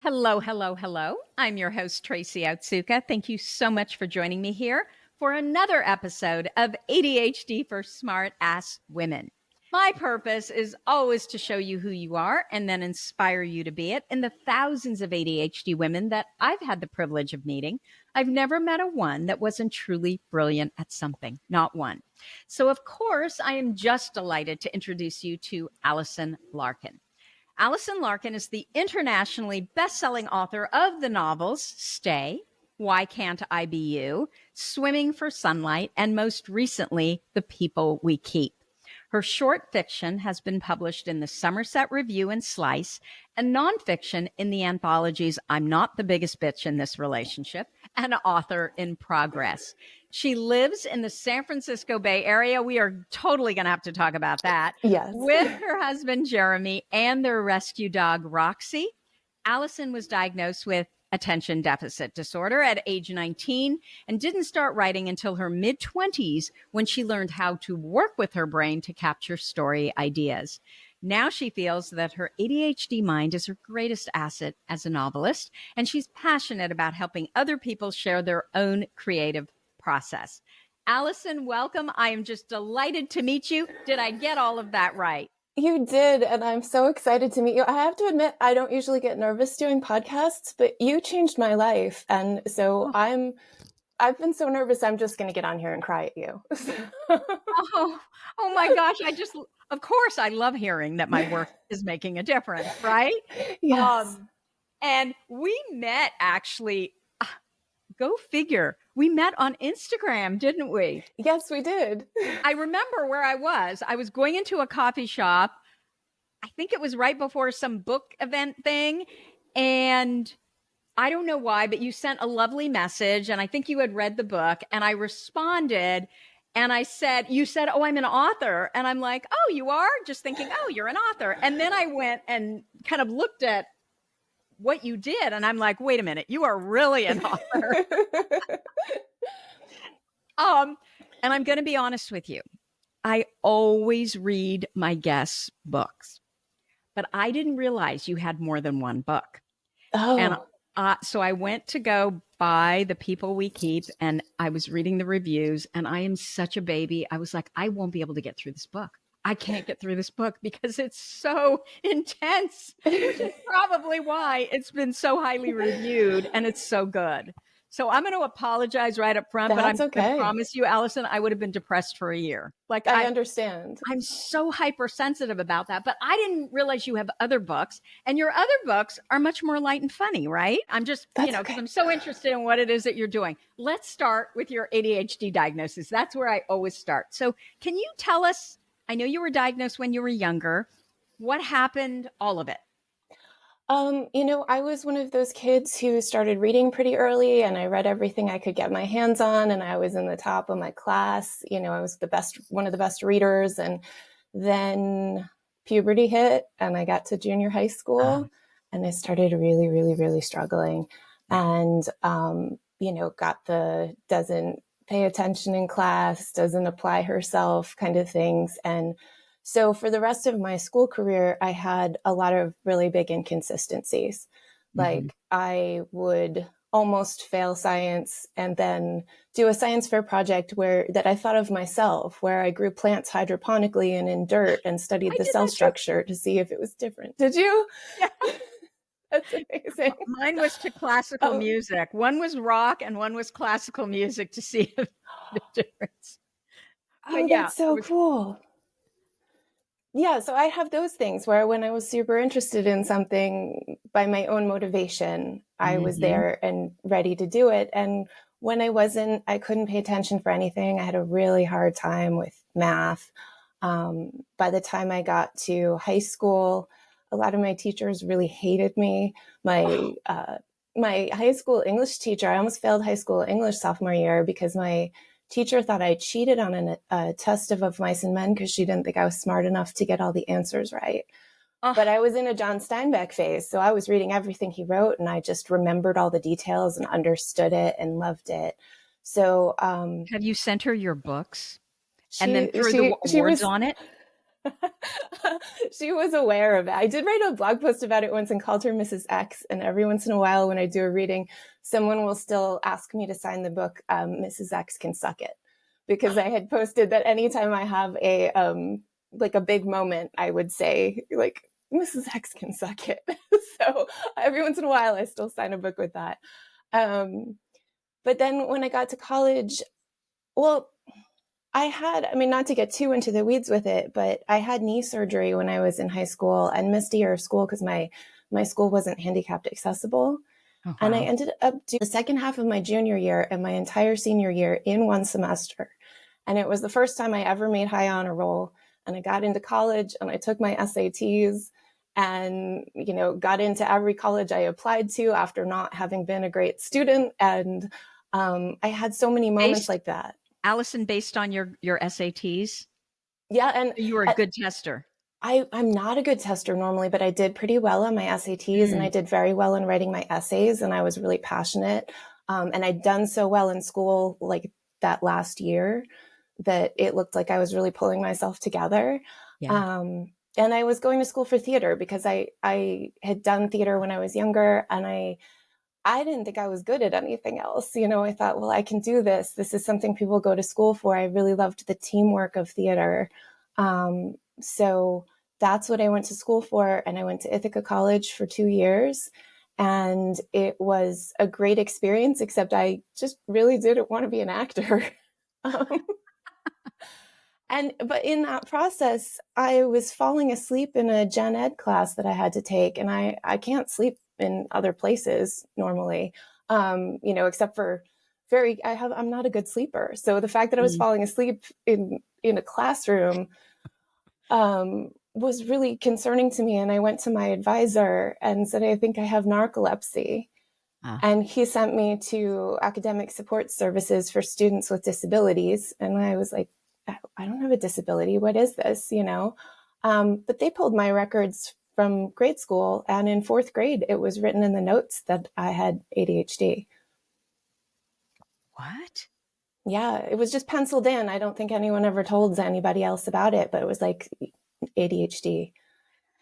Hello, hello, hello. I'm your host, Tracy Otsuka. Thank you so much for joining me here for another episode of ADHD for Smart Ass Women. My purpose is always to show you who you are and then inspire you to be it. In the thousands of ADHD women that I've had the privilege of meeting, I've never met a one that wasn't truly brilliant at something, not one. So, of course, I am just delighted to introduce you to Allison Larkin. Allison Larkin is the internationally best-selling author of the novels Stay, Why Can't I Be You, Swimming for Sunlight, and most recently, The People We Keep. Her short fiction has been published in the Summerset Review and Slice, and nonfiction in the anthologies I'm Not the Biggest Bitch in This Relationship and Author in Progress. She lives in the San Francisco Bay Area. We are totally going to have to talk about that. Yes. With her husband, Jeremy, and their rescue dog, Roxy. Allison was diagnosed with attention deficit disorder at age 19 and didn't start writing until her mid-20s when she learned how to work with her brain to capture story ideas. Now she feels that her ADHD mind is her greatest asset as a novelist, and she's passionate about helping other people share their own creative process. Allison, welcome. I am just delighted to meet you. Did I get all of that right? You did, and I'm so excited to meet you. I have to admit, I don't usually get nervous doing podcasts, but you changed my life, and so I've been so nervous, I'm just going to get on here and cry at you. Oh my gosh, of course, I love hearing that my work is making a difference, right? Yes. And we met actually, go figure, we met on Instagram, didn't we? Yes, we did. I remember where I was. I was going into a coffee shop. I think it was right before some book event thing. And I don't know why, but you sent a lovely message. And I think you had read the book. And I responded and you said, oh, I'm an author. And I'm like, oh, you are? Just thinking, oh, you're an author. And then I went and kind of looked at what you did. And I'm like, wait a minute, you are really an author. And I'm going to be honest with you. I always read my guests' books, but I didn't realize you had more than one book. Oh. And so I went to go buy The People We Keep, and I was reading the reviews, and I am such a baby. I was like, I won't be able to get through this book. I can't get through this book because it's so intense, which is probably why it's been so highly reviewed and it's so good. So I'm going to apologize right up front, That's okay. I promise you, Allison, I would have been depressed for a year. Like I understand. I'm so hypersensitive about that, but I didn't realize you have other books, and your other books are much more light and funny, right? I'm just, because I'm so interested in what it is that you're doing. Let's start with your ADHD diagnosis. That's where I always start. So can you tell us, I know you were diagnosed when you were younger, what happened, all of it? I was one of those kids who started reading pretty early, and I read everything I could get my hands on, and I was in the top of my class. I was one of the best readers. And then puberty hit, and I got to junior high school, and I started really, really, really struggling. And, got the doesn't pay attention in class, doesn't apply herself kind of things. And so for the rest of my school career, I had a lot of really big inconsistencies. Like I would almost fail science and then do a science fair project that I thought of myself, where I grew plants hydroponically and in dirt and studied the cell structure to see if it was different. Did you? Yeah. That's amazing. Mine was to classical music. One was rock and one was classical music to see the difference. But that's so cool. Yeah, so I have those things where when I was super interested in something by my own motivation, I was there and ready to do it. And when I wasn't, I couldn't pay attention for anything. I had a really hard time with math. By the time I got to high school, a lot of my teachers really hated me. My high school English teacher, I almost failed high school English sophomore year because my teacher thought I cheated on a test of Mice and Men because she didn't think I was smart enough to get all the answers right. But I was in a John Steinbeck phase, so I was reading everything he wrote, and I just remembered all the details and understood it and loved it. So have you sent her your books and then threw the words on it? She was aware of it. I did write a blog post about it once and called her Mrs. X. And every once in a while, when I do a reading, someone will still ask me to sign the book, Mrs. X Can Suck It. Because I had posted that anytime I have like a big moment, I would say, like, Mrs. X Can Suck It. So every once in a while, I still sign a book with that. But then when I got to college, well, I mean, not to get too into the weeds with it, but I had knee surgery when I was in high school and missed a year of school because my school wasn't handicapped accessible. Oh, And I wow. ended up doing the second half of my junior year and my entire senior year in one semester. And it was the first time I ever made high honor roll. And I got into college and I took my SATs and, got into every college I applied to after not having been a great student. And I had so many moments Based, like that. Allison, based on your SATs, Yeah. And you were a good tester. I'm not a good tester normally, but I did pretty well on my SATs and I did very well in writing my essays and I was really passionate. And I'd done so well in school, like that last year, that it looked like I was really pulling myself together. Yeah. And I was going to school for theater because I had done theater when I was younger and I didn't think I was good at anything else. I thought, well, I can do this. This is something people go to school for. I really loved the teamwork of theater. So that's what I went to school for. And I went to Ithaca College for 2 years. And it was a great experience, except I just really didn't want to be an actor. um, but in that process, I was falling asleep in a gen ed class that I had to take. And I can't sleep in other places normally, except for I'm not a good sleeper. So the fact that I was Mm. falling asleep in a classroom was really concerning to me. And I went to my advisor and said, I think I have narcolepsy. Ah. And he sent me to academic support services for students with disabilities. And I was like, I don't have a disability. What is this? But they pulled my records from grade school. And in fourth grade, it was written in the notes that I had ADHD. What? Yeah, it was just penciled in. I don't think anyone ever told anybody else about it, but it was like ADHD,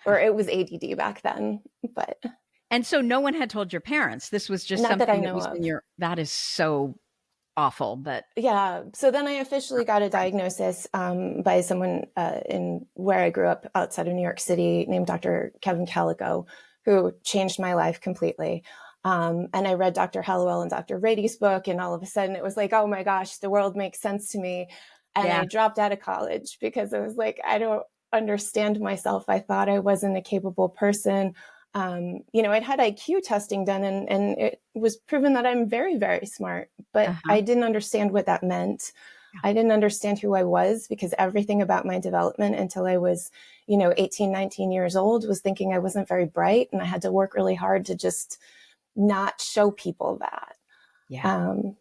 or it was ADD back then, but And so no one had told your parents. This was just not that I something that know was in of. your that is so awful, but Yeah. So then I officially got a right. diagnosis by someone in where I grew up outside of New York City named Dr. Kevin Calico, who changed my life completely. And I read Dr. Hallowell and Dr. Rady's book, and all of a sudden it was like, oh my gosh, the world makes sense to me. And Yeah. I dropped out of college because it was like, I don't understand myself. I thought I wasn't a capable person. I'd had IQ testing done and it was proven that I'm very, very smart, but Uh-huh. I didn't understand what that meant. Yeah. I didn't understand who I was because everything about my development until I was, 18, 19 years old was thinking I wasn't very bright and I had to work really hard to just not show people that. Yeah. Um,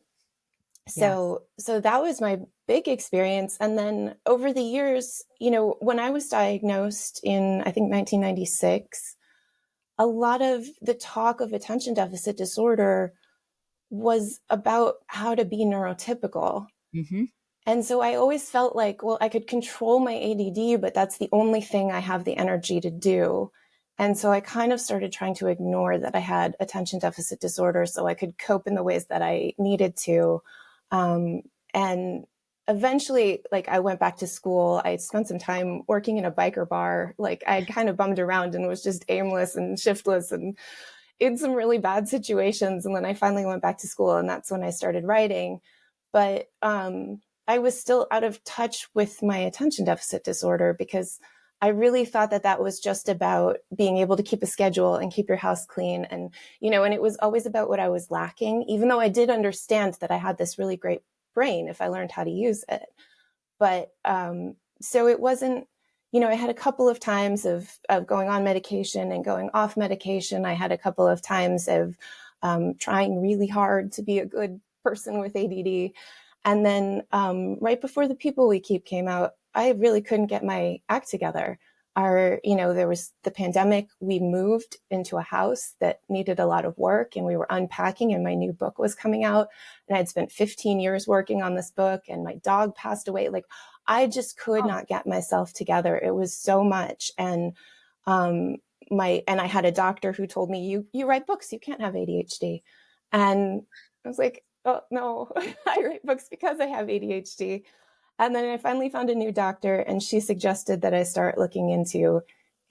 Yeah. so that was my big experience. And then over the years, when I was diagnosed in, I think 1996, a lot of the talk of attention deficit disorder was about how to be neurotypical. Mm-hmm. And so I always felt like, well, I could control my ADD, but that's the only thing I have the energy to do. And so I kind of started trying to ignore that I had attention deficit disorder so I could cope in the ways that I needed to. And eventually, like, I went back to school. I spent some time working in a biker bar. Like, I kind of bummed around and was just aimless and shiftless and in some really bad situations. And then I finally went back to school, and that's when I started writing. But I was still out of touch with my attention deficit disorder because I really thought that that was just about being able to keep a schedule and keep your house clean. And, and it was always about what I was lacking, even though I did understand that I had this really great brain if I learned how to use it. But so it wasn't, I had a couple of times of going on medication and going off medication. I had a couple of times of trying really hard to be a good person with ADD. And then right before The People We Keep came out, I really couldn't get my act together. There was the pandemic. We moved into a house that needed a lot of work and we were unpacking and my new book was coming out. And I'd spent 15 years working on this book and my dog passed away. Like I just could Oh. not get myself together. It was so much. And I had a doctor who told me, you write books, you can't have ADHD. And I was like, oh no, I write books because I have ADHD. And then I finally found a new doctor, and she suggested that I start looking into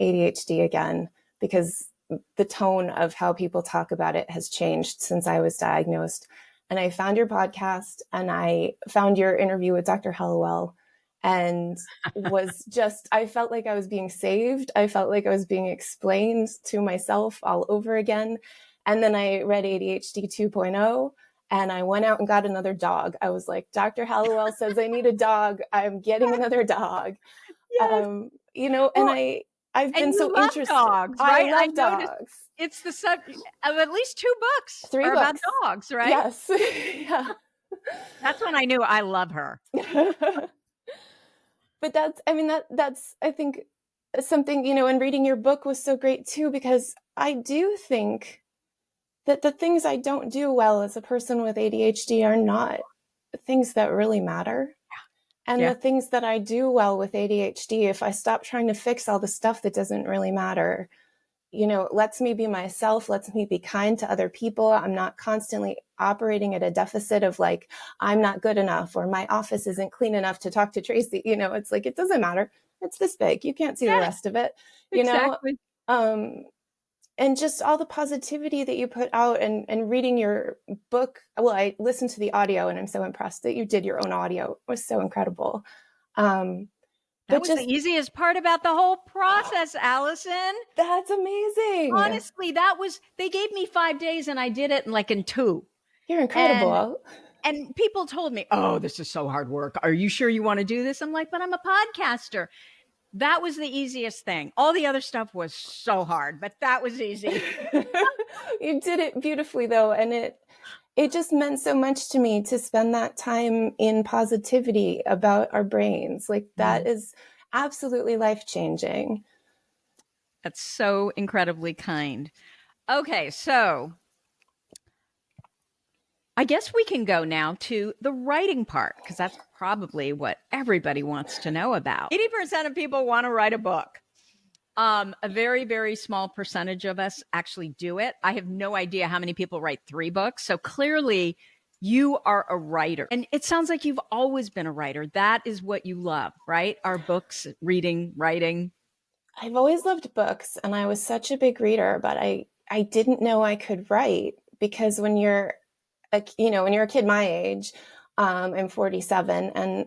ADHD again, because the tone of how people talk about it has changed since I was diagnosed. And I found your podcast, and I found your interview with Dr. Hallowell, and I felt like I was being saved. I felt like I was being explained to myself all over again. And then I read ADHD 2.0, and I went out and got another dog. I was like, Dr. Hallowell says I need a dog. I'm getting another dog. Yes. And Well, I've and been you so love interested. dogs, I right? I love noticed dogs. it's the subject of at least 2 books 3 are about books. dogs, right? Yes. Yeah. That's when I knew I love her. But that's I think something, and reading your book was so great too, because I do think that the things I don't do well as a person with ADHD are not things that really matter. And Yeah. the things that I do well with ADHD, if I stop trying to fix all the stuff that doesn't really matter, lets me be myself, lets me be kind to other people. I'm not constantly operating at a deficit of like, I'm not good enough, or my office isn't clean enough to talk to Tracy. It's like, it doesn't matter. It's this big. You can't see the Yeah, rest of it, exactly. Um, and just all the positivity that you put out, and reading your book. Well, I listened to the audio, and I'm so impressed that you did your own audio. It was so incredible. That But was the just, easiest part about the whole process, Allison. that's amazing. Honestly, they gave me 5 days and I did it in 2. You're And incredible. and people told me, "Oh, this is so hard work. Are you sure you want to do this?" I'm like, "But I'm a podcaster." That was the easiest thing. All the other stuff was so hard, but that was easy. You did it beautifully though, and it just meant so much to me to spend that time in positivity about our brains. Like, that is absolutely life-changing. That's so incredibly kind. Okay, so I guess we can go now to the writing part, because that's probably what everybody wants to know about. 80% of people want to write a book. A very, very small percentage of us actually do it. I have no idea how many people write 3 books. So clearly, you are a writer. And it sounds like you've always been a writer. That is what you love, right? Our books, reading, writing. I've always loved books, and I was such a big reader, but I didn't know I could write, because when you're a kid my age, I'm 47, and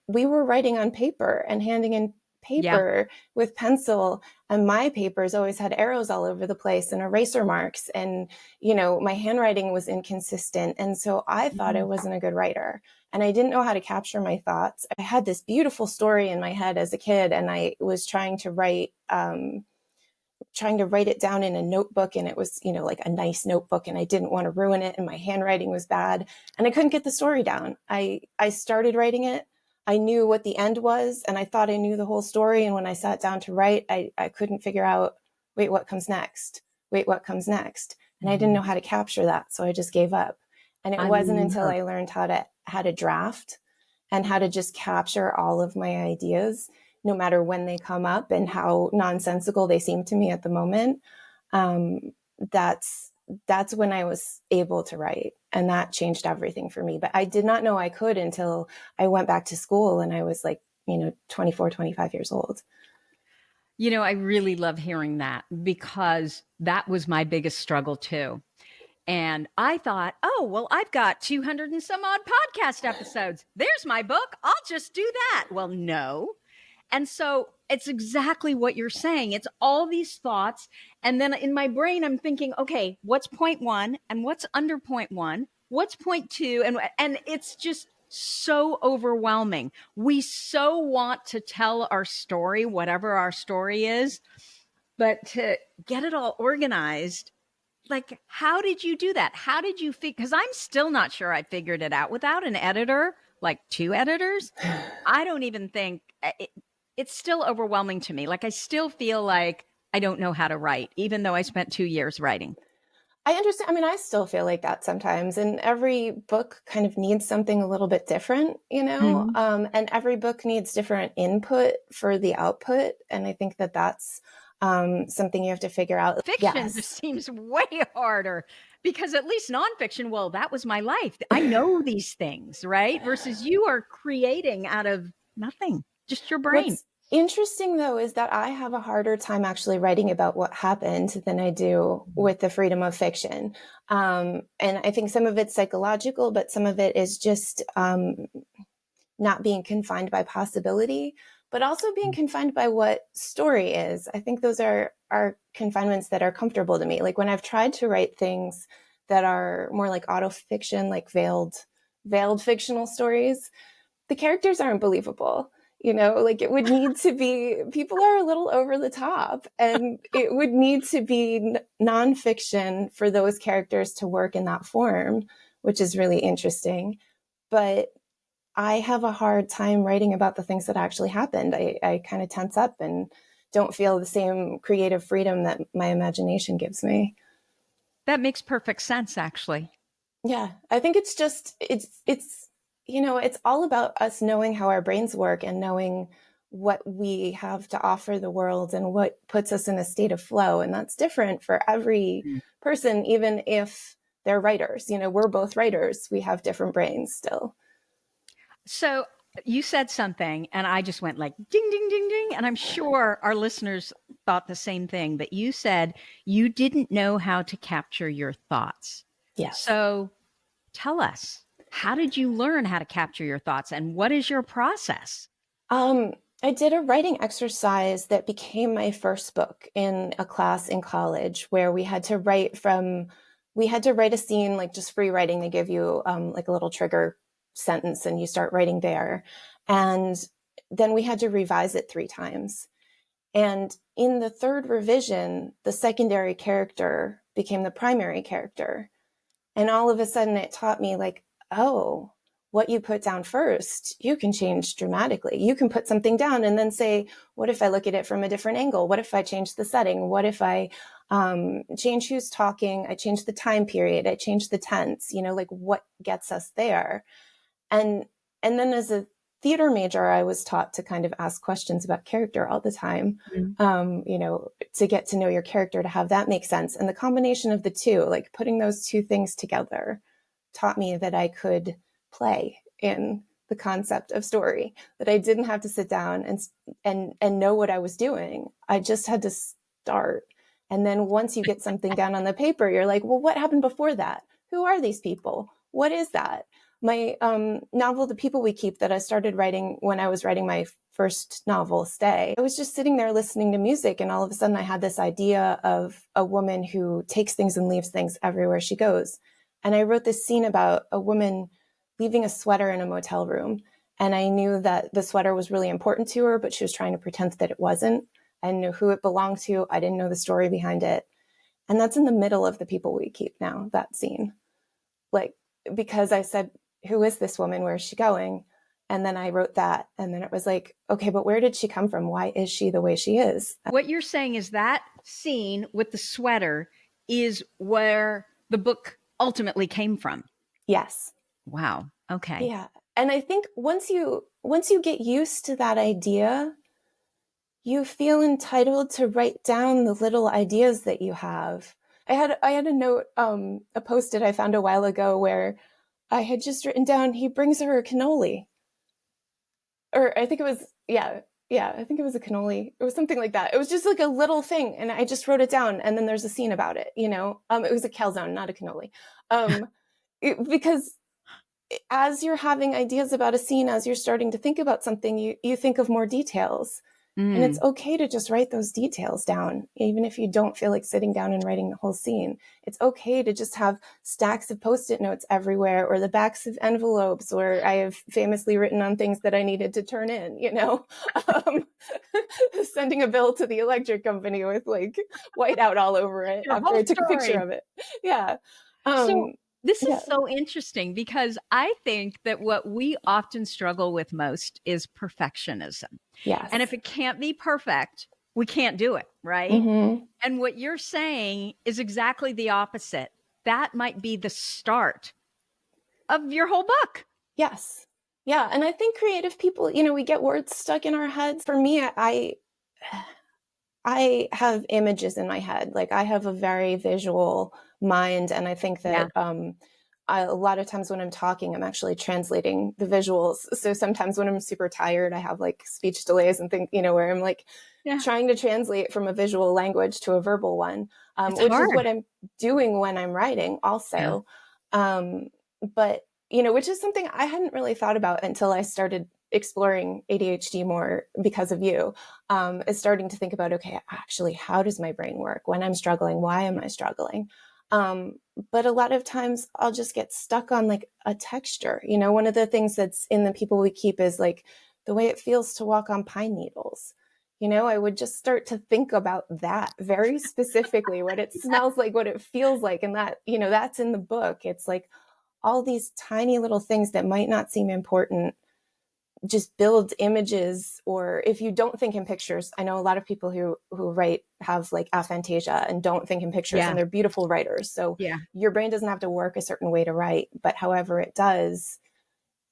we were writing on paper and handing in Yeah. paper with pencil, and my papers always had arrows all over the place and eraser marks, and my handwriting was inconsistent, and so I thought I wasn't a good writer, and I didn't know how to capture my thoughts. I had this beautiful story in my head as a kid, and I was trying to write it down in a notebook, and it was, like a nice notebook, and I didn't want to ruin it, and my handwriting was bad, and I couldn't get the story down. I started writing it. I knew what the end was, and I thought I knew the whole story. And when I sat down to write, I couldn't figure out, wait, what comes next? Wait, what comes next? And I didn't know how to capture that. So I just gave up. And it I wasn't until love I learned how to draft, and how to just capture all of my ideas, no matter when they come up and how nonsensical they seem to me at the moment. That's when I was able to write, and that changed everything for me. But I did not know I could until I went back to school, and I was like, 24, 25 years old. I really love hearing that, because that was my biggest struggle too. And I thought, oh, well, I've got 200 and some odd podcast episodes. There's my book. I'll just do that. Well, no. And so it's exactly what you're saying. It's all these thoughts. And then in my brain, I'm thinking, okay, what's point 1 and what's under point 1? What's point 2? And it's just so overwhelming. We so want to tell our story, whatever our story is, but to get it all organized, like, how did you do that? How did you figure? Because I'm still not sure I figured it out without an editor, like 2 editors. I don't even think it's still overwhelming to me. Like, I still feel like I don't know how to write, even though I spent 2 years writing. I understand. I mean, I still feel like that sometimes, and every book kind of needs something a little bit different, Mhm. and every book needs different input for the output. And I think that that's something you have to figure out. Fiction just Yes. seems way harder because at least nonfiction, well, that was my life. I know these things, right? Versus you are creating out of nothing, just your brain. What's interesting though is that I have a harder time actually writing about what happened than I do with the freedom of fiction. And I think some of it's psychological, but some of it is just not being confined by possibility, but also being confined by what story is. I think those are confinements that are comfortable to me. Like when I've tried to write things that are more like autofiction, like veiled fictional stories, the characters aren't believable. Like it would need to be, people are a little over the top, and it would need to be nonfiction for those characters to work in that form, which is really interesting. But I have a hard time writing about the things that actually happened. I kind of tense up and don't feel the same creative freedom that my imagination gives me. That makes perfect sense, actually. Yeah, I think it's just it's all about us knowing how our brains work and knowing what we have to offer the world and what puts us in a state of flow. And that's different for every Mm. person, even if they're writers. We're both writers. We have different brains still. So you said something, and I just went like ding, ding, ding, ding. And I'm sure our listeners thought the same thing, but you said you didn't know how to capture your thoughts. Yes. So tell us, how did you learn how to capture your thoughts and what is your process? Um, I did a writing exercise that became my first book in a class in college where we had to write a scene, like just free writing. They give you like a little trigger sentence and you start writing there. And then we had to revise it 3 times. And in the third revision, the secondary character became the primary character. And all of a sudden it taught me like, oh, what you put down first, you can change dramatically. You can put something down and then say, what if I look at it from a different angle? What if I change the setting? What if I change who's talking? I change the time period. I change the tense, like what gets us there. And, and then as a theater major, I was taught to kind of ask questions about character all the time, Mm. to get to know your character, to have that make sense. And the combination of the two, like putting those two things together, taught me that I could play in the concept of story, that I didn't have to sit down and know what I was doing. I just had to start. And then once you get something down on the paper, you're like, well, what happened before that? Who are these people? What is that? My novel, The People We Keep, that I started writing when I was writing my first novel, Stay, I was just sitting there listening to music, and all of a sudden I had this idea of a woman who takes things and leaves things everywhere she goes. And I wrote this scene about a woman leaving a sweater in a motel room. And I knew that the sweater was really important to her, but she was trying to pretend that it wasn't. I didn't know who it belonged to. I didn't know the story behind it. And that's in the middle of The People We Keep now, that scene. Like, because I said, who is this woman? Where is she going? And then I wrote that. And then it was like, okay, but where did she come from? Why is she the way she is? What you're saying is that scene with the sweater is where the book ultimately came from. Yes. Wow. Okay. Yeah. And I think once you get used to that idea, you feel entitled to write down the little ideas that you have. I had a note, a post-it I found a while ago where I had just written down, he brings her a cannoli. Or I think it was, yeah, I think it was a cannoli. It was something like that. It was just like a little thing, and I just wrote it down, and then there's a scene about it, It was a calzone, not a cannoli. Because as you're having ideas about a scene, as you're starting to think about something, you think of more details. And it's Mm. okay to just write those details down, even if you don't feel like sitting down and writing the whole scene. It's okay to just have stacks of Post-it notes everywhere, or the backs of envelopes where I have famously written on things that I needed to turn in, um, sending a bill to the electric company with like whiteout all over it Your after whole I took a picture story. of it. Yeah. So this is Yeah. so interesting because I think that what we often struggle with most is perfectionism. And if Yes. it can't be perfect, we can't do it, right? Mm-hmm. And what you're saying is exactly the opposite. that might be the start of your whole book. Yes. Yeah. And I think creative people, we get words stuck in our heads. For me, I have images in my head. Like I have a very visual mind. And I think that a lot of times when I'm talking, I'm actually translating the visuals. So sometimes when I'm super tired, I have like speech delays and think, where I'm like trying to translate from a visual language to a verbal one, which hard. is what I'm doing when I'm writing also. But, which is something I hadn't really thought about until I started exploring ADHD more because of you, is starting to think about, okay, actually, how does my brain work when I'm struggling? Why am I struggling? But a lot of times I'll just get stuck on like a texture. One of the things that's in The People We Keep is like the way it feels to walk on pine needles. I would just start to think about that very specifically, what it smells like, what it feels like. And that, that's in the book. It's like all these tiny little things that might not seem important just build images. Or if you don't think in pictures, I know a lot of people who write have like aphantasia and don't think in pictures, and they're beautiful writers. So your brain doesn't have to work a certain way to write, but however it does,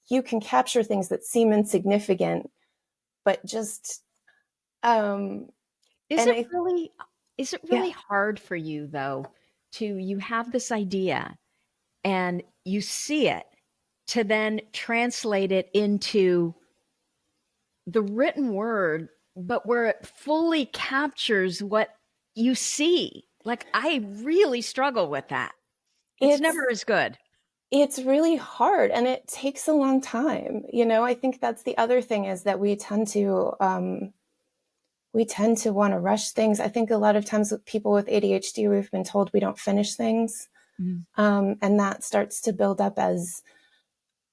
you can capture things that seem insignificant, but just, is it really hard for you though, you have this idea and you see it, to then translate it into the written word, but where it fully captures what you see? Like, I really struggle with that. It's never as good. It's really hard, and it takes a long time. I think that's the other thing, is that we tend to want to rush things. I think a lot of times with people with ADHD, we've been told we don't finish things. And that starts to build up as,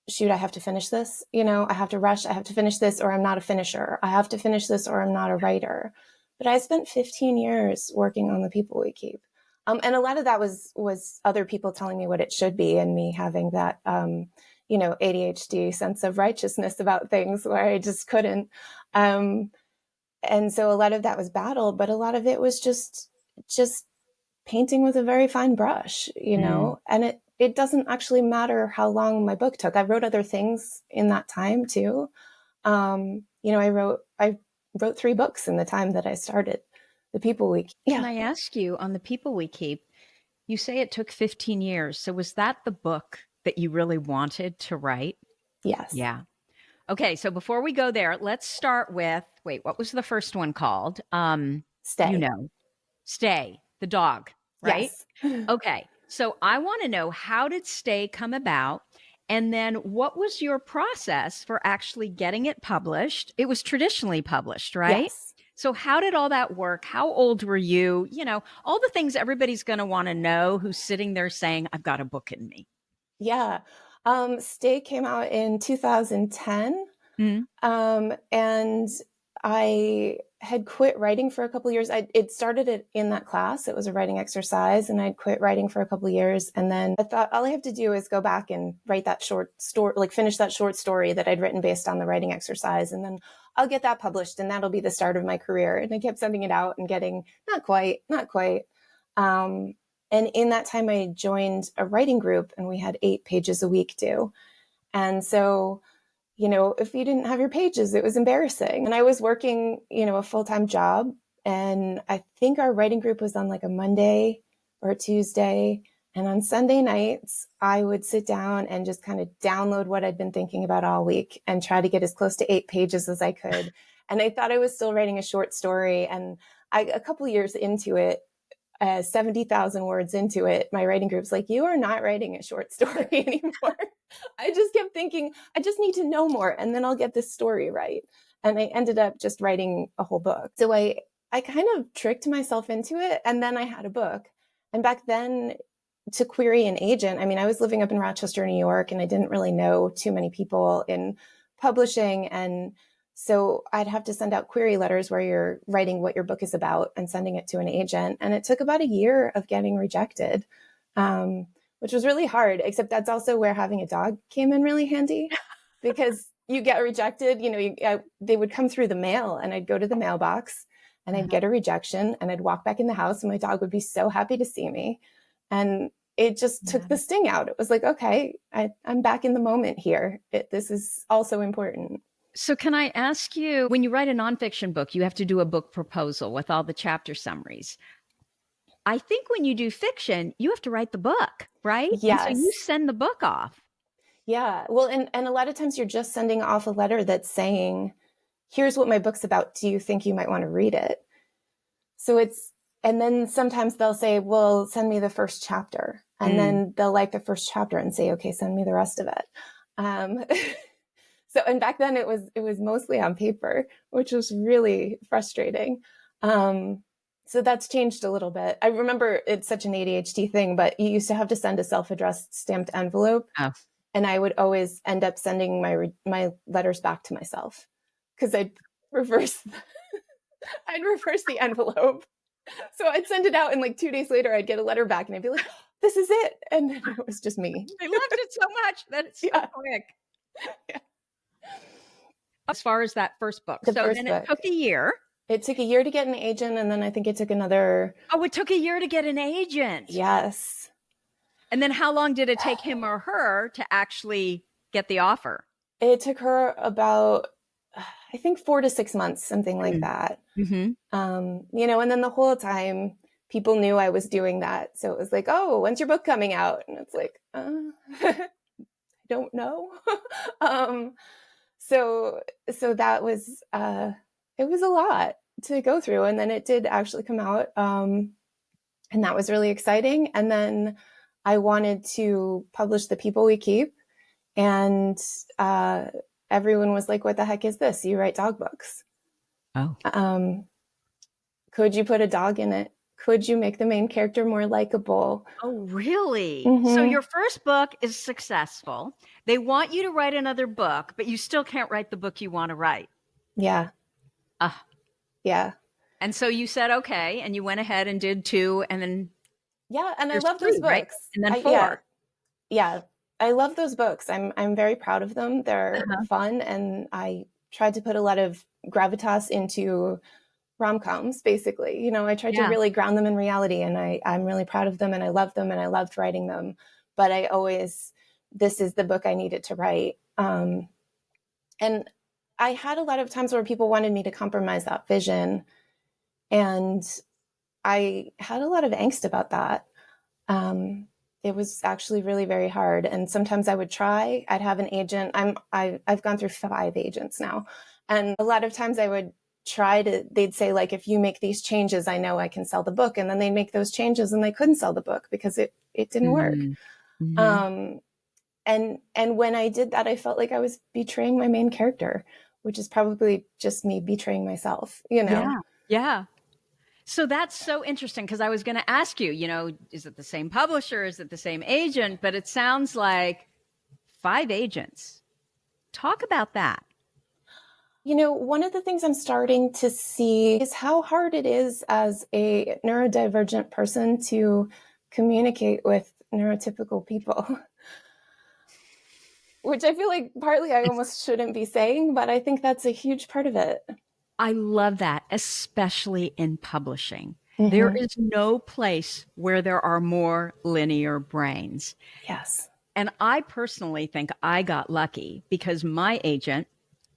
shoot, I have to finish this. I have to rush. I have to finish this, or I'm not a finisher. I have to finish this, or I'm not a writer. But I spent 15 years working on The People We Keep. And a lot of that was other people telling me what it should be, and me having that, ADHD sense of righteousness about things where I just couldn't. And so a lot of that was battle, but a lot of it was just painting with a very fine brush, and it doesn't actually matter how long my book took. I wrote other things in that time too. I wrote 3 books in the time that I started The People We Keep. Can I ask you, on The People We Keep, you say it took 15 years. So was that the book that you really wanted to write? Yes. Yeah. Okay. So before we go there, let's start with, what was the first one called? Stay. Stay, the dog, right? Yes. Okay. So I want to know, how did Stay come about? And then what was your process for actually getting it published? It was traditionally published, right? Yes. So how did all that work? How old were you? All the things everybody's going to want to know who's sitting there saying, I've got a book in me. Yeah. Stay came out in 2010. Mm-hmm. And I had quit writing for a couple of years. It started in that class. It was a writing exercise, and I'd quit writing for a couple of years. And then I thought, all I have to do is go back and write that short story, like finish that short story that I'd written based on the writing exercise. And then I'll get that published, and that'll be the start of my career. And I kept sending it out and getting not quite. And in that time, I joined a writing group, and we had 8 pages a week due. And so, if you didn't have your pages, it was embarrassing. And I was working, a full-time job. And I think our writing group was on like a Monday or a Tuesday. And on Sunday nights, I would sit down and just kind of download what I'd been thinking about all week and try to get as close to 8 pages as I could. And I thought I was still writing a short story. And a couple of years into it, 70,000 words into it, my writing group's like, you are not writing a short story anymore. I just kept thinking, I just need to know more, and then I'll get this story right. And I ended up just writing a whole book. So I kind of tricked myself into it, and then I had a book. And back then, to query an agent, I was living up in Rochester, New York, and I didn't really know too many people in publishing. And so I'd have to send out query letters where you're writing what your book is about and sending it to an agent. And it took about a year of getting rejected, which was really hard, except that's also where having a dog came in really handy, because you get rejected, they would come through the mail, and I'd go to the mailbox and I'd get a rejection, and I'd walk back in the house, and my dog would be so happy to see me. And it just took the sting out. It was like, okay, I'm back in the moment here. This is also important. So can I ask you, when you write a nonfiction book, you have to do a book proposal with all the chapter summaries. I think when you do fiction, you have to write the book, right? And so you Yes. send the book off. Yeah. Well, and a lot of times you're just sending off a letter that's saying, here's what my book's about. Do you think you might want to read it? So and then sometimes they'll say, well, send me the first chapter. And then they'll like the first chapter and say, okay, send me the rest of it. So, and back then it was mostly on paper, which was really frustrating. So that's changed a little bit. I remember it's such an ADHD thing, but you used to have to send a self-addressed stamped envelope. Oh. And I would always end up sending my letters back to myself because I'd reverse the envelope. So I'd send it out and like 2 days later I'd get a letter back and I'd be like, this is it. And then it was just me. I loved it so much that it's so quick. Yeah. As far as that first book. It took a year. It took a year to get an agent, and then I think it took another. Oh, it took a year to get an agent. Yes. And then how long did it take him or her to actually get the offer? It took her about, I think, 4 to 6 months, something like that. Mm-hmm. And then the whole time people knew I was doing that. So it was like, oh, when's your book coming out? And it's like, I don't know. So that was, it was a lot to go through. And then it did actually come out. And that was really exciting. And then I wanted to publish The People We Keep. And everyone was like, what the heck is this? You write dog books. Oh. Could you put a dog in it? Could you make the main character more likable? Oh, really? Mm-hmm. So your first book is successful. They want you to write another book, but you still can't write the book you want to write. Yeah. Yeah. And so you said, okay, and you went ahead and did 2, and then. Yeah. And I love those books. Right? And then 4. Yeah. I love those books. I'm very proud of them. They're fun. And I tried to put a lot of gravitas into rom-coms, basically. I tried to really ground them in reality, and I'm really proud of them, and I love them, and I loved writing them. But this is the book I needed to write. And I had a lot of times where people wanted me to compromise that vision. And I had a lot of angst about that. It was actually really very hard. And sometimes I would try, I'd have an agent. I've gone through 5 agents now. And a lot of times I would they'd say, like, if you make these changes, I know I can sell the book. And then they'd make those changes and they couldn't sell the book because it didn't work. Mm-hmm. And when I did that, I felt like I was betraying my main character, which is probably just me betraying myself, Yeah. So that's so interesting, because I was going to ask you, is it the same publisher? Is it the same agent? But it sounds like 5 agents. Talk about that. One of the things I'm starting to see is how hard it is as a neurodivergent person to communicate with neurotypical people, which I feel like partly I almost shouldn't be saying, but I think that's a huge part of it. I love that, especially in publishing. Mm-hmm. There is no place where there are more linear brains. Yes. And I personally think I got lucky because my agent,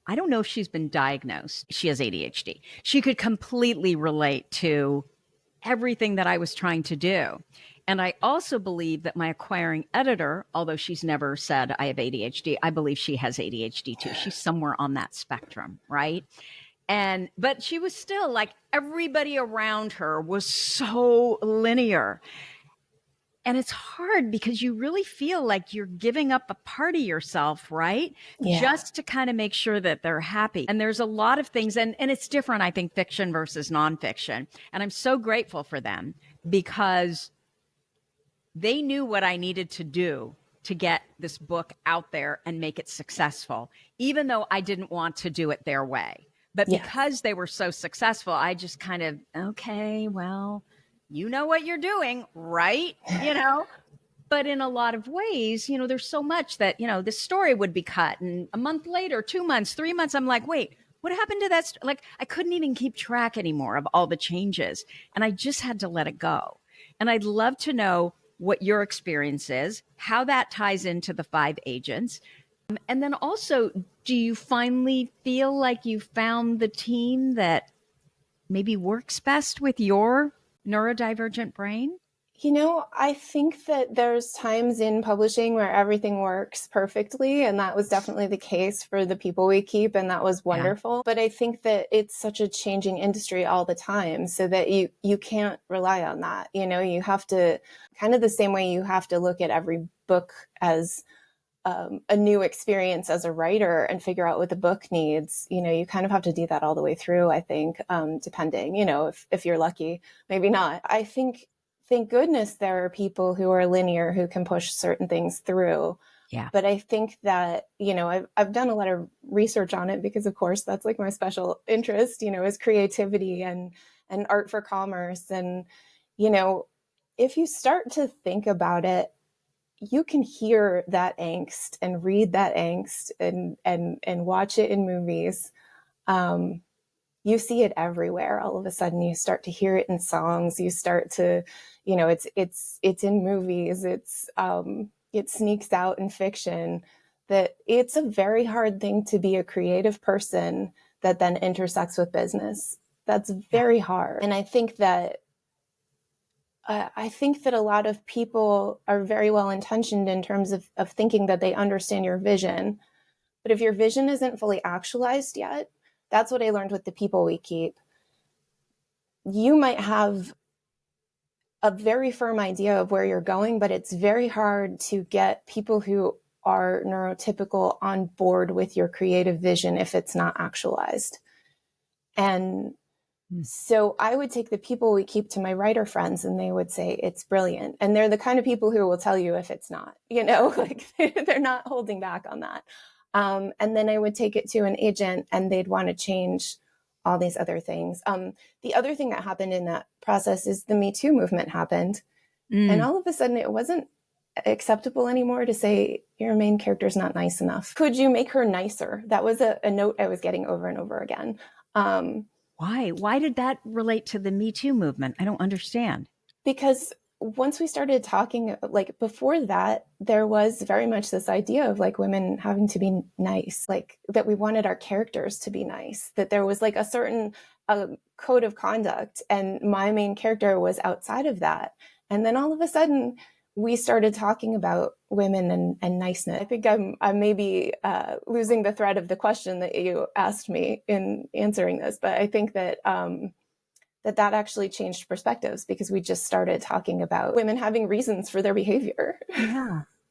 I don't know if she's been diagnosed. She has ADHD. She could completely relate to everything that I was trying to do. And I also believe that my acquiring editor, although she's never said I have ADHD, I believe she has ADHD too. She's somewhere on that spectrum, right? But she was still like, everybody around her was so linear. And it's hard because you really feel like you're giving up a part of yourself, right? Yeah. Just to kind of make sure that they're happy. And there's a lot of things, and it's different, I think, fiction versus nonfiction. And I'm so grateful for them because they knew what I needed to do to get this book out there and make it successful, even though I didn't want to do it their way. But because they were so successful, I just kind of, okay, well, you know what you're doing, right? But in a lot of ways, there's so much that, this story would be cut, and a month later, 2 months, 3 months, I'm like, wait, what happened to that? Like, I couldn't even keep track anymore of all the changes, and I just had to let it go. And I'd love to know, what your experience is, how that ties into the five agents. And then also, do you finally feel like you found the team that maybe works best with your neurodivergent brain? I think that there's times in publishing where everything works perfectly, and that was definitely the case for the people we keep, and that was wonderful. Yeah. But I think that it's such a changing industry all the time, so that you can't rely on that. You have to, kind of the same way you have to look at every book as a new experience as a writer and figure out what the book needs. You kind of have to do that all the way through, I think, depending, if you're lucky, maybe not. I think, thank goodness there are people who are linear who can push certain things through. Yeah. But I think that, I've done a lot of research on it because, of course, that's like my special interest, is creativity and art for commerce. And, if you start to think about it, you can hear that angst and read that angst and watch it in movies. You see it everywhere. All of a sudden you start to hear it in songs. You start to, it's in movies. It sneaks out in fiction. That it's a very hard thing to be a creative person that then intersects with business. That's very hard. And I think that a lot of people are very well intentioned in terms of thinking that they understand your vision. But if your vision isn't fully actualized yet, that's what I learned with the people we keep. You might have a very firm idea of where you're going, but it's very hard to get people who are neurotypical on board with your creative vision if it's not actualized. And so I would take the people we keep to my writer friends and they would say, it's brilliant. And they're the kind of people who will tell you if it's not, like they're not holding back on that. And then I would take it to an agent and they'd want to change all these other things. The other thing that happened in that process is the Me Too movement happened. And all of a sudden it wasn't acceptable anymore to say your main character's not nice enough. Could you make her nicer? That was a note I was getting over and over again. Why did that relate to the Me Too movement? I don't understand. Because once we started talking, like before that, there was very much this idea of like women having to be nice, like that we wanted our characters to be nice, that there was like a certain code of conduct, and my main character was outside of that. And then all of a sudden we started talking about women and niceness. I think I'm maybe losing the thread of the question that you asked me in answering this, but I think that that actually changed perspectives because we just started talking about women having reasons for their behavior.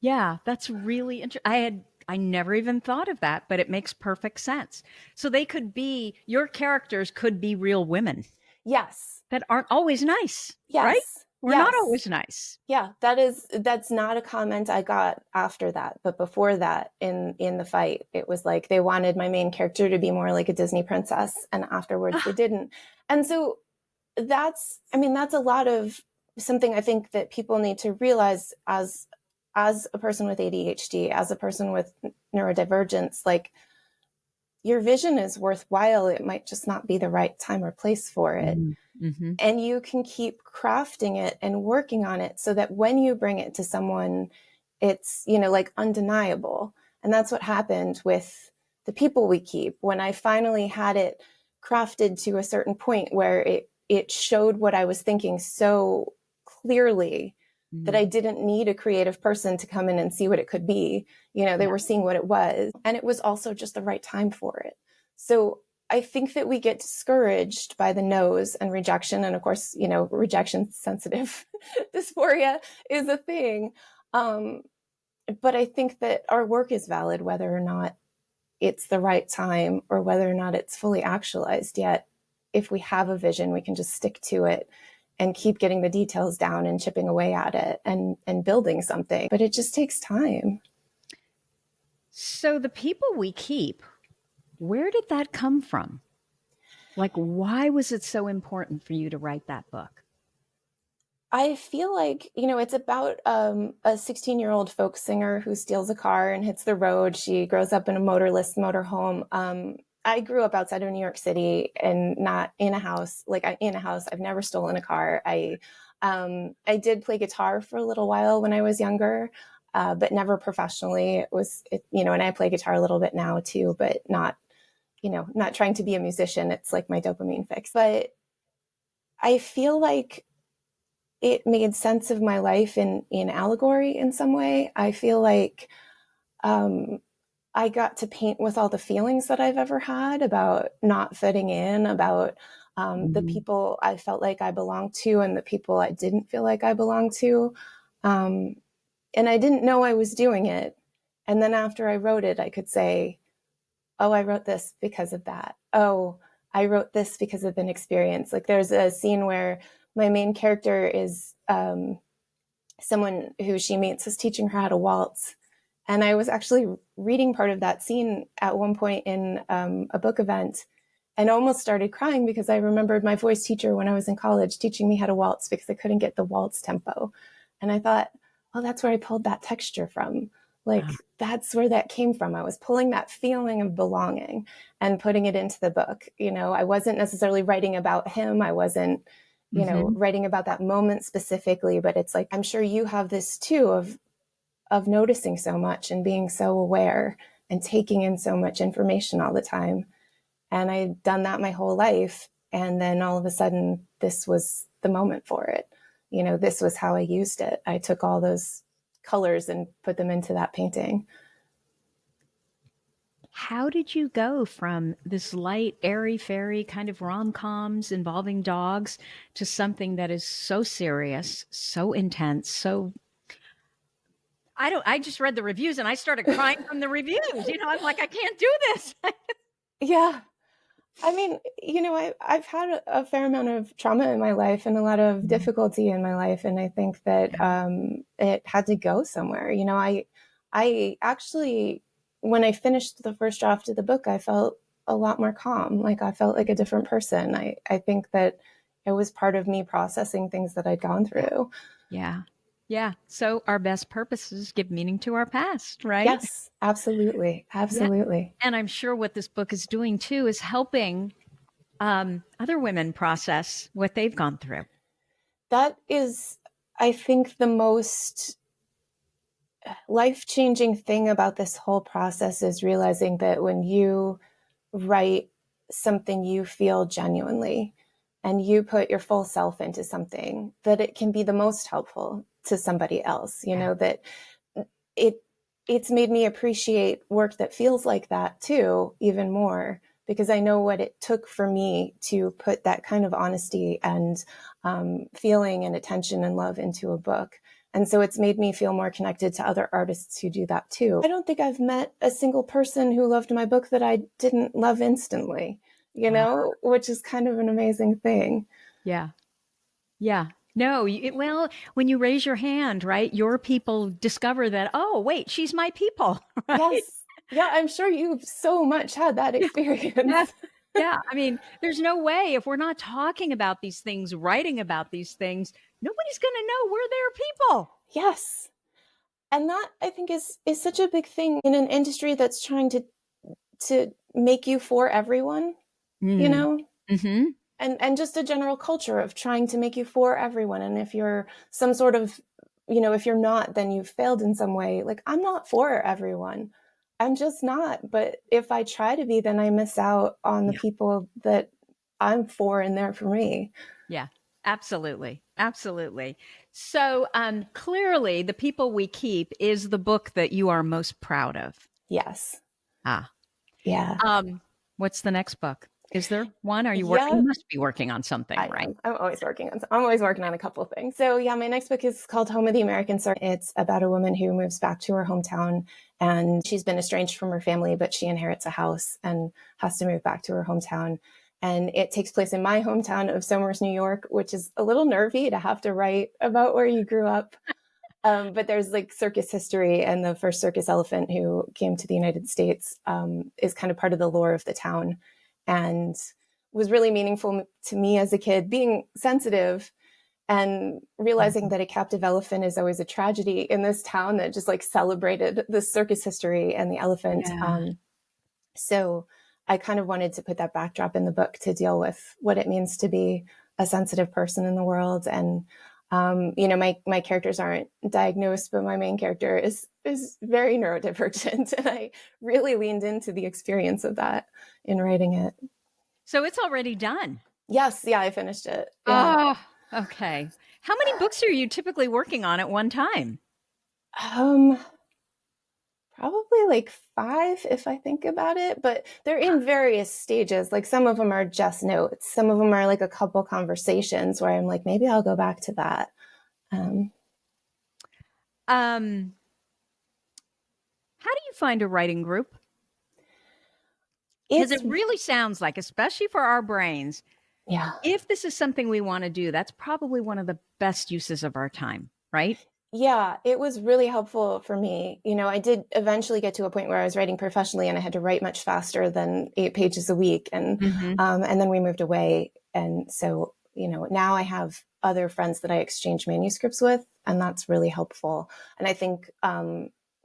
Yeah, that's really interesting. I never even thought of that, but it makes perfect sense. So your characters could be real women. Yes. That aren't always nice. Yes. Right? We're not always nice. Yeah, that's not a comment I got after that. But before that, in the fight, it was like they wanted my main character to be more like a Disney princess. And afterwards they didn't. And so that's a lot of something I think that people need to realize as a person with ADHD, as a person with neurodivergence, like your vision is worthwhile. It might just not be the right time or place for it. Mm-hmm. And you can keep crafting it and working on it so that when you bring it to someone, it's, like undeniable. And that's what happened with the people we keep. When I finally had it crafted to a certain point where it showed what I was thinking so clearly that I didn't need a creative person to come in and see what it could be. They were seeing what it was. And it was also just the right time for it. So I think that we get discouraged by the no's and rejection. And of course, rejection sensitive dysphoria is a thing. But I think that our work is valid, whether or not it's the right time or whether or not it's fully actualized yet. If we have a vision, we can just stick to it and keep getting the details down and chipping away at it and building something. But it just takes time. So the people we keep, where did that come from? Like, why was it so important for you to write that book? I feel like, it's about a 16-year-old folk singer who steals a car and hits the road. She grows up in a motorless motorhome. I grew up outside of New York City and not in a house. In a house, I've never stolen a car. I I did play guitar for a little while when I was younger, but never professionally. And I play guitar a little bit now too, but not trying to be a musician. It's like my dopamine fix. But I feel like it made sense of my life in allegory in some way. I feel like I got to paint with all the feelings that I've ever had about not fitting in, about the people I felt like I belonged to and the people I didn't feel like I belonged to. And I didn't know I was doing it. And then after I wrote it, I could say, oh, I wrote this because of that. Oh, I wrote this because of an experience. Like there's a scene where my main character is someone who she meets is teaching her how to waltz. And I was actually reading part of that scene at one point in a book event and almost started crying because I remembered my voice teacher when I was in college teaching me how to waltz because I couldn't get the waltz tempo. And I thought, well, that's where I pulled that texture from. Like, that's where that came from. I was pulling that feeling of belonging and putting it into the book. I wasn't necessarily writing about him. I wasn't, writing about that moment specifically, but it's like, I'm sure you have this too of noticing so much and being so aware and taking in so much information all the time. And I'd done that my whole life. And then all of a sudden, this was the moment for it. This was how I used it. I took all those colors and put them into that painting. How did you go from this light, airy fairy kind of rom-coms involving dogs to something that is so serious, so intense, so I just read the reviews and I started crying from the reviews. I'm like, I can't do this. Yeah. I mean, I've had a fair amount of trauma in my life and a lot of difficulty in my life. And I think that it had to go somewhere. I actually, when I finished the first draft of the book, I felt a lot more calm. Like I felt like a different person. I think that it was part of me processing things that I'd gone through. Yeah. Yeah. So our best purposes give meaning to our past, right? Yes, absolutely. Absolutely. Yeah. And I'm sure what this book is doing too is helping other women process what they've gone through. That is, I think, the most life-changing thing about this whole process is realizing that when you write something you feel genuinely and you put your full self into something, that it can be the most helpful to somebody else. That it's made me appreciate work that feels like that too, even more, because I know what it took for me to put that kind of honesty and feeling and attention and love into a book. And so it's made me feel more connected to other artists who do that too. I don't think I've met a single person who loved my book that I didn't love instantly, which is kind of an amazing thing. Yeah. Yeah. No, well, when you raise your hand, right, your people discover that, oh, wait, she's my people. Right? Yes. Yeah, I'm sure you've so much had that experience. Yeah. Yeah. I mean, there's no way if we're not talking about these things, writing about these things, nobody's going to know we're their people. Yes. And that I think is such a big thing in an industry that's trying to make you for everyone, Mm-hmm. and just a general culture of trying to make you for everyone. And if you're some sort of, if you're not, then you've failed in some way. Like, I'm not for everyone. I'm just not. But if I try to be, then I miss out on the people that I'm for and they're for me. Yeah, absolutely. Absolutely. So clearly the people we keep is the book that you are most proud of. Yes. Ah. Yeah. What's the next book? Is there one? Are you Yeah. You must be working on something, right? I'm always working on a couple of things. So yeah, my next book is called Home of the American Star. It's about a woman who moves back to her hometown and she's been estranged from her family, but she inherits a house and has to move back to her hometown. And it takes place in my hometown of Somers, New York, which is a little nervy to have to write about where you grew up. But there's like circus history, and the first circus elephant who came to the United States is kind of part of the lore of the town, and was really meaningful to me as a kid, being sensitive and realizing that a captive elephant is always a tragedy in this town that just like celebrated the circus history and the elephant. Yeah. So I kind of wanted to put that backdrop in the book to deal with what it means to be a sensitive person in the world, and My characters aren't diagnosed, but my main character is very neurodivergent, and I really leaned into the experience of that in writing it. So it's already done. Yes, yeah, I finished it. Yeah. Oh, okay. How many books are you typically working on at one time? Um, Probably like 5 if I think about it, but they're in various stages. Like some of them are just notes. Some of them are like a couple conversations where I'm like, maybe I'll go back to that. Um, Um, how do you find a writing group? Because it it's really sounds like, especially for our brains, yeah. if this is something we want to do, that's probably one of the best uses of our time, right? Yeah, it was really helpful for me. I did eventually get to a point where I was writing professionally and I had to write much faster than 8 pages a week. Mm-hmm. And then we moved away. And so, now I have other friends that I exchange manuscripts with, and that's really helpful. And I think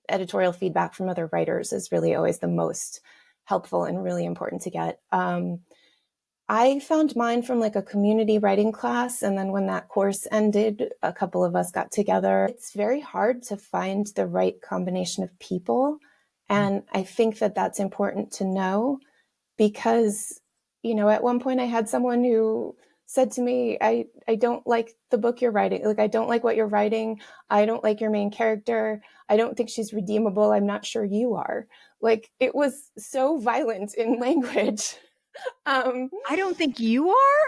editorial feedback from other writers is really always the most helpful and really important to get. I found mine from like a community writing class. And then when that course ended, a couple of us got together. It's very hard to find the right combination of people. And I think that that's important to know because, at one point I had someone who said to me, I don't like the book you're writing. Like, I don't like what you're writing. I don't like your main character. I don't think she's redeemable. I'm not sure you are. Like, it was so violent in language. Um, I don't think you are.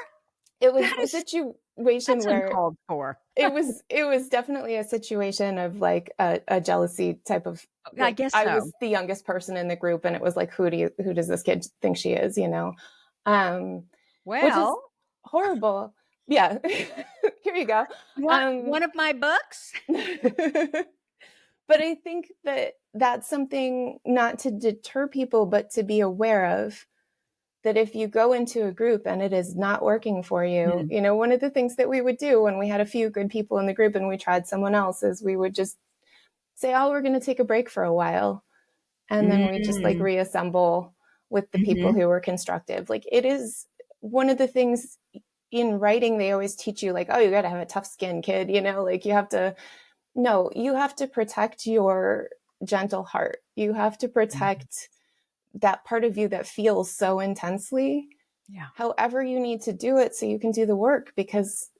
it was That a is situation that's where uncalled for. it was definitely a situation of like a jealousy type of, I like, guess I so. was the youngest person in the group and it was like, who does this kid think she is, um which is Well, horrible. Yeah. Here you go. one of my books. But I think that that's something not to deter people, but to be aware of, that if you go into a group and it is not working for you, Mm. one of the things that we would do when we had a few good people in the group and we tried someone else is we would just say, oh, we're going to take a break for a while. And then we just like Mm. reassemble with the people Mhm. who were constructive. Like, it is one of the things in writing, they always teach you, like, oh, you got to have a tough skin, kid, like you have to, no, you have to protect your gentle heart. You have to protect that part of you that feels so intensely, Yeah. however you need to do it so you can do the work, because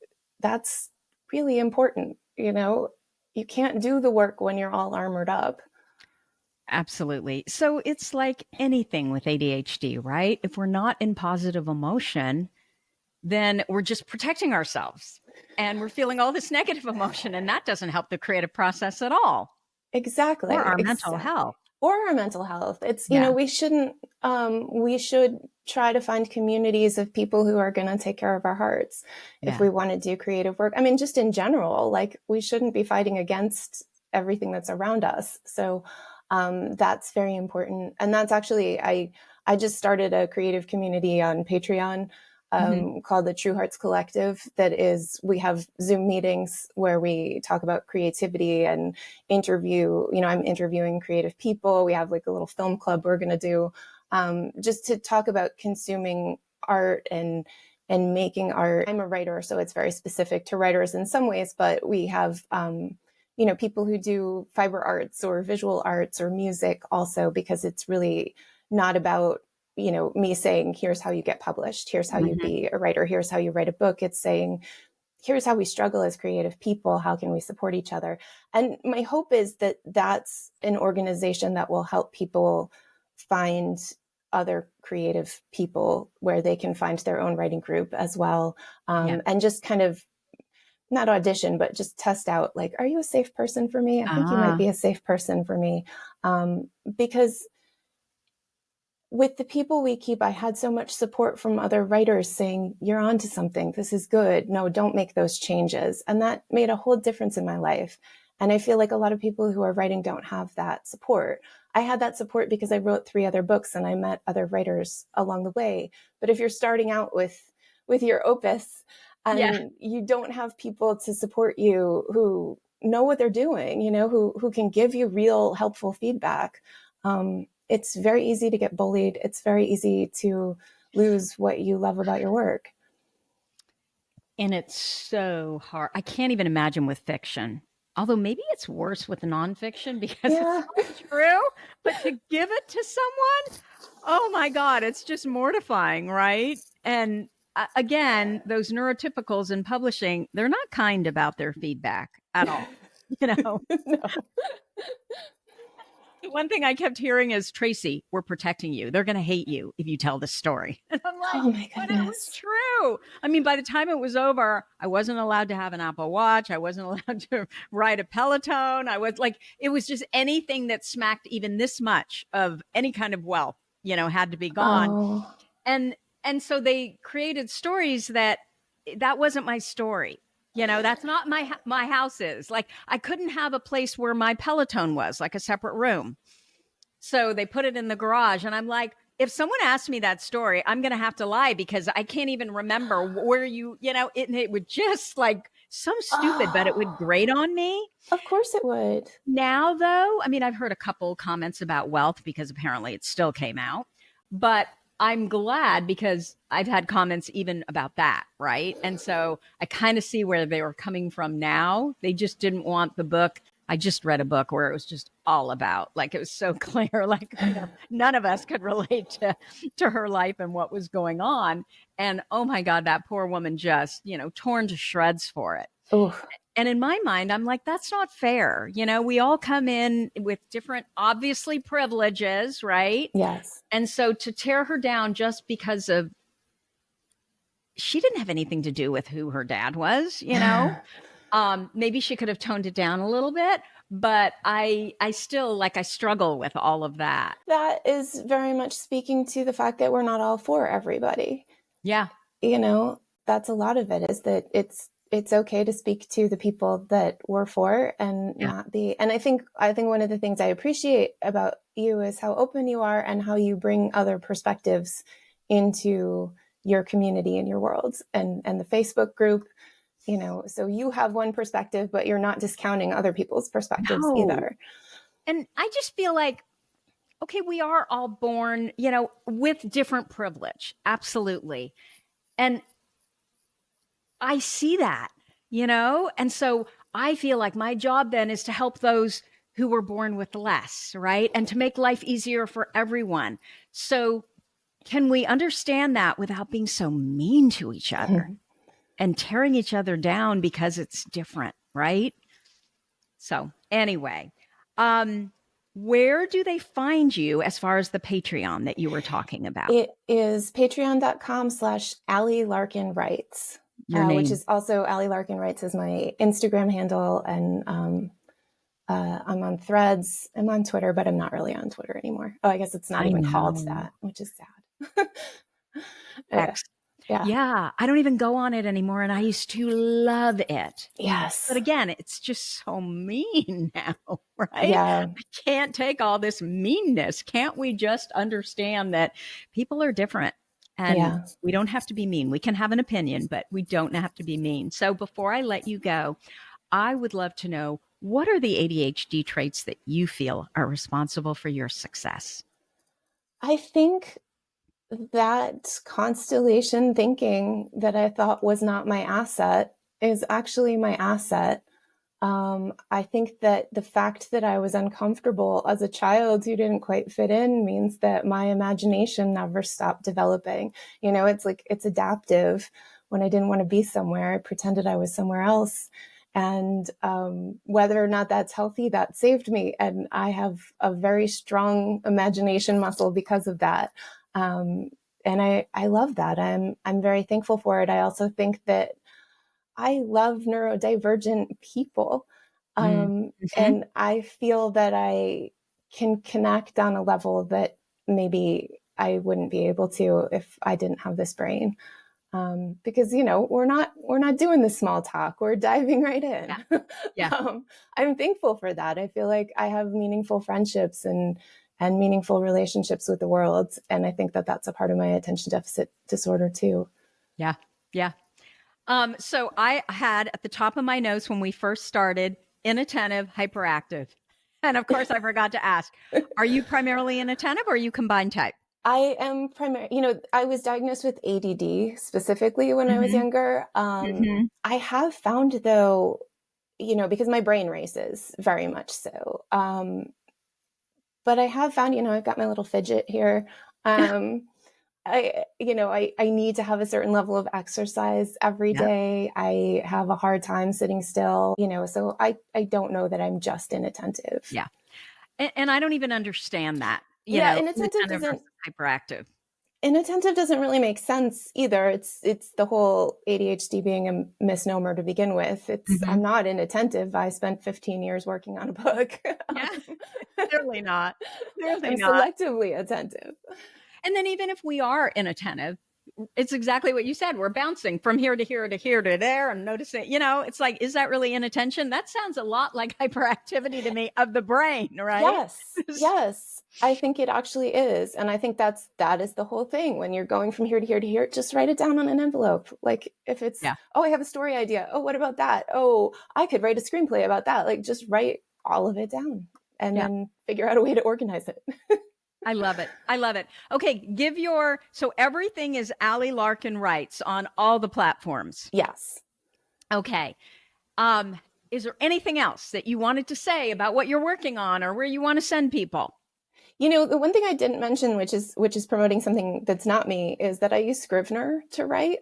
that's really important. You can't do the work when you're all armored up. Absolutely. So it's like anything with ADHD, right? If we're not in positive emotion, then we're just protecting ourselves and we're feeling all this negative emotion, and that doesn't help the creative process at all or Exactly, our mental exactly. health. Or our mental health. It's, Yeah. we should try to find communities of people who are going to take care of our hearts if Yeah. we want to do creative work. I mean, just in general, like, we shouldn't be fighting against everything that's around us. So that's very important. And that's actually, I just started a creative community on Patreon Mhm. called the True Hearts Collective. That is, we have Zoom meetings where we talk about creativity and interview. I'm interviewing creative people. We have like a little film club we're going to do, just to talk about consuming art and making art. I'm a writer, so it's very specific to writers in some ways, but we have people who do fiber arts or visual arts or music also, because it's really not about me saying, here's how you get published, here's how you Mhm. be a writer, here's how you write a book. It's saying, here's how we struggle as creative people, how can we support each other. And my hope is that that's an organization that will help people find other creative people where they can find their own writing group as well, Yeah. and just kind of not audition, but just test out, like, are you a safe person for me? I think you might Ah. be a safe person for me. Because with the people we keep, I had so much support from other writers saying, you're onto something. This is good. No, don't make those changes. And that made a whole difference in my life. And I feel like a lot of people who are writing don't have that support. I had that support because I wrote 3 other books and I met other writers along the way. But if you're starting out with your opus Yeah. and you don't have people to support you who know what they're doing, who can give you real helpful feedback, it's very easy to get bullied. It's very easy to lose what you love about your work. And it's so hard. I can't even imagine with fiction. Although maybe it's worse with nonfiction because it's Yeah. not true. But to give it to someone, oh my God, it's just mortifying, right? And again, those neurotypicals in publishing, they're not kind about their feedback at all. You know, No. the one thing I kept hearing is, Tracy, we're protecting you. They're going to hate you if you tell this story. And I'm like, Oh my but it was goodness. true. I mean, by the time it was over, I wasn't allowed to have an Apple Watch. I wasn't allowed to ride a Peloton. I was like, it was just anything that smacked even this much of any kind of wealth, had to be gone. Oh. And and so they created stories that wasn't my story. That's not my house is. Like, I couldn't have a place where my Peloton was, like a separate room. So they put it in the garage. And I'm like, if someone asked me that story, I'm going to have to lie because I can't even remember where it would just like so stupid, but it would Oh, grate on me. of course it would. Now, though, I mean, I've heard a couple comments about wealth because apparently it still came out, but I'm glad because I've had comments even about that, right? And so I kind of see where they were coming from now. They just didn't want the book. I just read a book where it was just all about, like, it was so clear, like, none of us could relate to her life and what was going on. And oh my God, that poor woman just, torn to shreds for it. Oh, And in my mind, I'm like, that's not fair. We all come in with different, obviously, privileges, right? yes. And so to tear her down just because of, she didn't have anything to do with who her dad was, maybe she could have toned it down a little bit, but I still, like, I struggle with all of that. That is very much speaking to the fact that we're not all for everybody. Yeah. That's a lot of it, is that it's okay to speak to the people that we're for and Yeah. not be. And I think one of the things I appreciate about you is how open you are and how you bring other perspectives into your community and your world and the Facebook group. So you have one perspective, but you're not discounting other people's perspectives No. either. And I just feel like, okay, we are all born, with different privilege. Absolutely. And I see that, and so I feel like my job then is to help those who were born with less, right? And to make life easier for everyone. So can we understand that without being so mean to each other and tearing each other down because it's different, right? So anyway, where do they find you as far as the Patreon that you were talking about? It is patreon.com/Allie Larkin Writes, Your which name. is also Allie Larkin Writes is my Instagram handle. And I'm on Threads. I'm on Twitter, but I'm not really on Twitter anymore. Oh, I guess it's not I even called know. that, which is sad. X. Yeah. Yeah, I don't even go on it anymore, and I used to love it. Yes. But again, it's just so mean now, right? Yeah. I can't take all this meanness. Can't we just understand that people are different and we don't have to be mean? We can have an opinion, but we don't have to be mean. So before I let you go, I would love to know, what are the ADHD traits that you feel are responsible for your success? I think that constellation thinking that I thought was not my asset is actually my asset. I think that the fact that I was uncomfortable as a child who didn't quite fit in means that my imagination never stopped developing. It's adaptive. When I didn't want to be somewhere, I pretended I was somewhere else. And whether or not that's healthy, that saved me. And I have a very strong imagination muscle because of that. And I love that. I'm very thankful for it. I also think that I love neurodivergent people. And I feel that I can connect on a level that maybe I wouldn't be able to if I didn't have this brain. Because we're not doing the small talk. We're diving right in. Yeah. I'm thankful for that. I feel like I have meaningful friendships and meaningful relationships with the world, and I think that that's a part of my attention deficit disorder too. Yeah. Yeah. So I had at the top of my notes when we first started, inattentive, hyperactive. And of course, I forgot to ask, are you primarily inattentive or are you combined type? I am I was diagnosed with ADD specifically when I was Mhm. younger. Mhm. I have found though, because my brain races very much so. But I have found, I've got my little fidget here. Um, I need to have a certain level of exercise every Yeah. day. I have a hard time sitting still, so I don't know that I'm just inattentive. Yeah. And I don't even understand that, Yeah, inattentive versus hyperactive. inattentive doesn't really make sense either. It's the whole ADHD being a misnomer to begin with. I'm Mhm. not inattentive. I spent 15 years working on a book. Yeah. Clearly not. Clearly I'm not. selectively attentive. And then even if we are inattentive, it's exactly what you said. We're bouncing from here to here to here to there and noticing, it's like, is that really inattention? That sounds a lot like hyperactivity to me of the brain, right? Yes. Yes. I think it actually is. And I think that is the whole thing. When you're going from here to here to here, just write it down on an envelope. Like if it's, Yeah. oh, I have a story idea. Oh, what about that? Oh, I could write a screenplay about that. Like just write all of it down and Yeah. then figure out a way to organize it. I love it. I love it. Okay. So everything is Allie Larkin Writes on all the platforms. Yes. Okay. Um, is there anything else that you wanted to say about what you're working on or where you want to send people? The one thing I didn't mention, which is promoting something that's not me, is that I use Scrivener to write.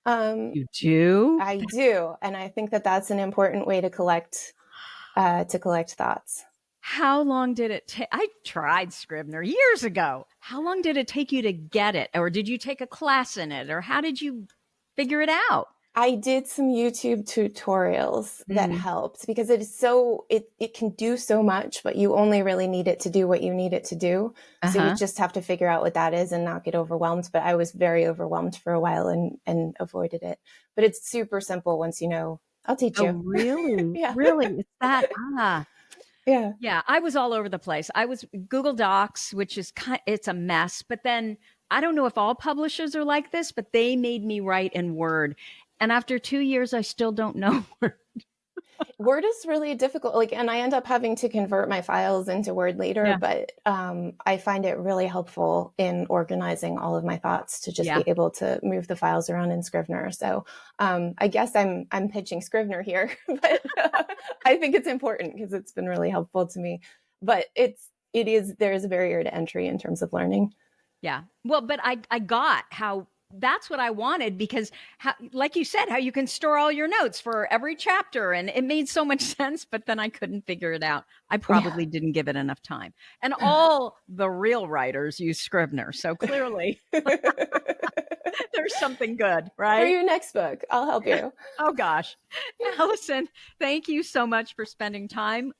Um, You do? I do, and I think that that's an important way to collect thoughts. How long did it take? I tried Scrivener years ago. How long did it take you to get it? Or did you take a class in it? Or how did you figure it out? I did some YouTube tutorials that Mm. helped because it can do so much, but you only really need it to do what you need it to do. So you Uh-huh. just have to figure out what that is and not get overwhelmed. But I was very overwhelmed for a while and avoided it. But it's super simple once you know. I'll teach Oh, you. really? Yeah. Really? It's that? Yeah. Yeah, I was all over the place. I was Google Docs, which is it's a mess. But then I don't know if all publishers are like this, but they made me write in Word. And after 2 years, I still don't know. Word is really difficult. And I end up having to convert my files into Word later, Yeah. but I find it really helpful in organizing all of my thoughts to just Yeah. be able to move the files around in Scrivener. So I guess I'm pitching Scrivener here, but I think it's important because it's been really helpful to me. But there's a barrier to entry in terms of learning. Yeah. Well, but I got how that's what I wanted because like you said, how you can store all your notes for every chapter and it made so much sense, but then I couldn't figure it out. I Yeah. probably didn't give it enough time. And all the real writers use Scrivener. So clearly there's something good, For right? your next book, I'll help you. Oh gosh. Allison, thank you so much for spending time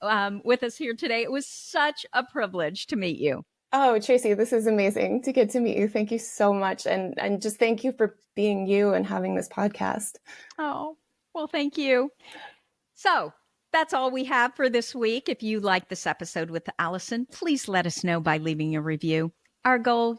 with us here today. It was such a privilege to meet you. Oh, Tracy, this is amazing to get to meet you. Thank you so much. And just thank you for being you and having this podcast. Oh, well, thank you. So that's all we have for this week. If you like this episode with Allison, please let us know by leaving a review. Our goal,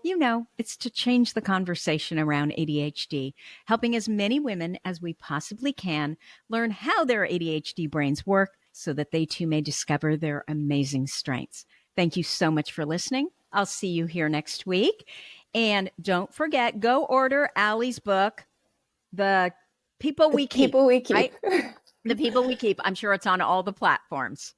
it's to change the conversation around ADHD, helping as many women as we possibly can learn how their ADHD brains work so that they too may discover their amazing strengths. Thank you so much for listening. I'll see you here next week. And don't forget, go order Allie's book, The People The We Keep, people we keep. right? The People We Keep. I'm sure it's on all the platforms.